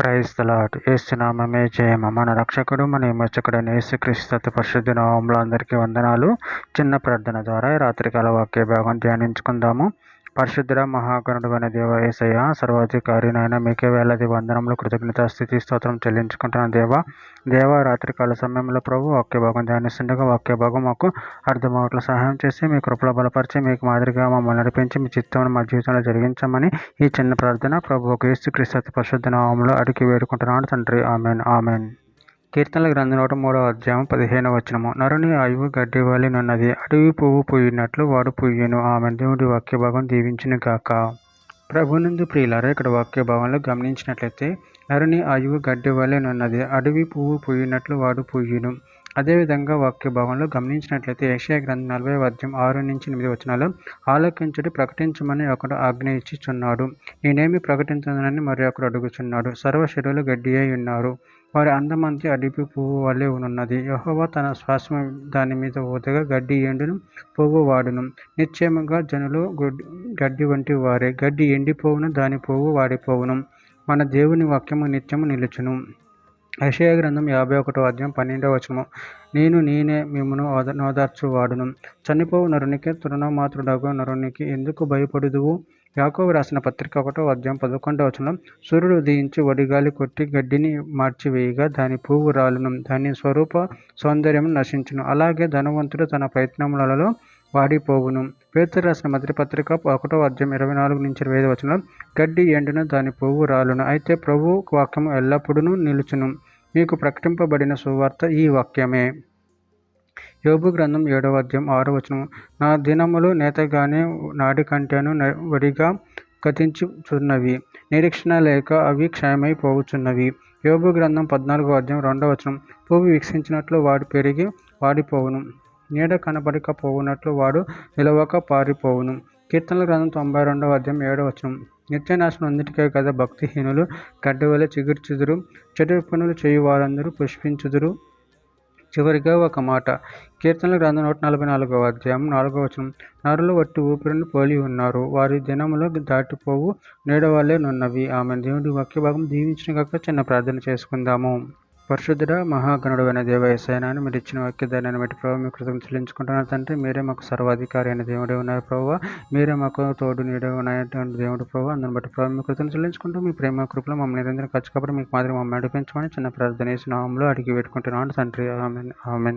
క్రైస్త lord. యేసు నామమే జయము. మన రక్షకుడు మన విమోచకుడైన యేసుక్రీస్తు అతి పరిశుద్ధ నామములో అందరికీ వందనాలు. చిన్న ప్రార్థన ద్వారా రాత్రికాల వాక్య భాగం ధ్యానించుకుందాము. పరిశుద్ధుడ మహాగణుడైన దేవ యేసయ్య, సర్వాధికారినైనా మీకే వేలాది వందనములు, కృతజ్ఞత స్థితి స్తోత్రం చెల్లించుకుంటున్న దేవ రాత్రికాల సమయంలో ప్రభు వాక్య భాగం ధ్యానిస్తుండగా వాక్య భాగం మాకు అర్థమవట్ల సహాయం చేసి మీ కృపలో బలపరిచి మీకు మాదిరిగా మమ్మల్ని నడిపించి మీ చిత్తం మా జీవితంలో జరిగించమని ఈ చిన్న ప్రార్థన ప్రభు యేసుక్రీస్తు అతి పరిశుద్ధ నామములో అడిగి వేడుకుంటున్నాను తండ్రి. Amen amen. కీర్తనల గ్రంథం 103వ అధ్యాయం 15వ వచనము. నరుని ఆయువు గడ్డి వలె నున్నది, అడవి పువ్వు పూయినట్లు వాడు పూయెను. ఆమెన్. దేవుడి వాక్య భాగం దీవించును గాక. ప్రభునందు ప్రియులారా, ఇక్కడ వాక్య భాగంలో గమనించినట్లయితే నరుని ఆయువు గడ్డి వలె నున్నది, అడవి పువ్వు పూయినట్లు వాడు పూయెను. అదేవిధంగా వాక్య భాగంలో గమనించినట్లయితే యెషయా గ్రంథం 40వ అధ్యాయం 6-8 వచనాలు, ఆలకించుడి, ప్రకటించమని ఒకడు ఆజ్ఞ ఇచ్చిచున్నాడు, నేనేమి ప్రకటించదనని మరి ఒకడు అడుగుచున్నాడు. సర్వశరీరులు గడ్డి అయి ఉన్నారు, వారి అందమంతి అడవి పువ్వు వలె ఉన్నది. యెహోవా తన శ్వాసము దాని మీద ఊదగా గడ్డి ఎండును, పువ్వు వాడును. నిశ్చయముగా జనులు గడ్డి వంటి వారే, గడ్డి ఎండిపోవును, దాని పువ్వు వాడిపోవును. మన దేవుని వాక్యము నిత్యము నిలుచును. యెషయా గ్రంథం 51వ అధ్యాయం 12వ వచనము. నేనే మిమ్మును ఓదార్చువాడును, చనిపోవు నరునికి తృణమాత్రుడగు నరునికి ఎందుకు భయపడుదువు. యాకోబు రాసిన పత్రిక 1వ అధ్యాయం 11వ వచనం. సూర్యుడు ఉదయించి వడిగాలి కొట్టి గడ్డిని మార్చివేయగా దాని పువ్వు రాలును, దాని స్వరూప సౌందర్యం నశించును. అలాగే ధనవంతుడు తన ప్రయత్నములలో వాడిపోవును. పేతురు రాసిన మొదటి పత్రిక 1వ అధ్యాయం 24-25 వచనం. గడ్డి ఎండును, దాని పువ్వు రాలును, అయితే ప్రభు వాక్యము ఎల్లప్పుడూ నిలుచును. మీకు ప్రకటింపబడిన సువార్త ఈ వాక్యమే. యోబు గ్రంథం 7వ అధ్యాయం 6వ వచనం. నా దినములు నేతగానే నాడి కంటేను వడిగా గతించుచున్నవి, నిరీక్షణ లేక అవి క్షయమైపోవచ్చున్నవి. యోబు గ్రంథం 14వ అధ్యాయం 2వ వచనం. పువ్వు వికసించినట్లు వాడు పెరిగి వాడిపోవును, నీడ కనబడకపోవునట్లు వాడు నిలవక పారిపోవును. కీర్తనల గ్రంథం 92వ అధ్యాయం 7వ వచనం. నిత్యనాశనం అన్నిటికే కదా భక్తిహీనులు గడ్డి వలె చిగుర్చుదురు, చెడు పనులు చేయు వారందరూ పుష్పించుదురు. చివరిగా ఒక మాట. కీర్తనల గ్రంథం 144వ అధ్యాయం 4వ వచనం. నరులు వట్టి ఊపిరిని పోలి ఉన్నారు, వారి దినములు దాటిపోవు నీడ వలె నున్నవి. ఆమె. దేవుడి వాక్య భాగం దీవించిన కాక చిన్న ప్రార్థన చేసుకుందాము. పరిశుద్ధుడ మహాగణుడైన దేవ యేసయ్య, మీరు ఇచ్చిన వాక్య ధైర్యాన్ని బట్టి ప్రభావ మీ కృతజ్ఞతలు చెల్లించుకుంటున్నారు తండ్రి. మీరే మాకు సర్వాధికారి అయిన దేవుడే ఉన్నారు ప్రభావ, మీరే మాకు తోడు నీడే ఉన్నటువంటి దేవుడు ప్రభావ. అందుని బట్టి ప్రభావ మీ కృతజ్ఞతలు చెల్లించుకుంటూ మీ ప్రేమ కృపలో మమ్మల్ని నిరంతరం ఖర్చు కాబట్టి మీకు మాదిరి మమ్మల్ని నడిపించమని చిన్న ప్రార్థన నామములో అడిగి పెట్టుకుంటున్నాను తండ్రి. Amen amen.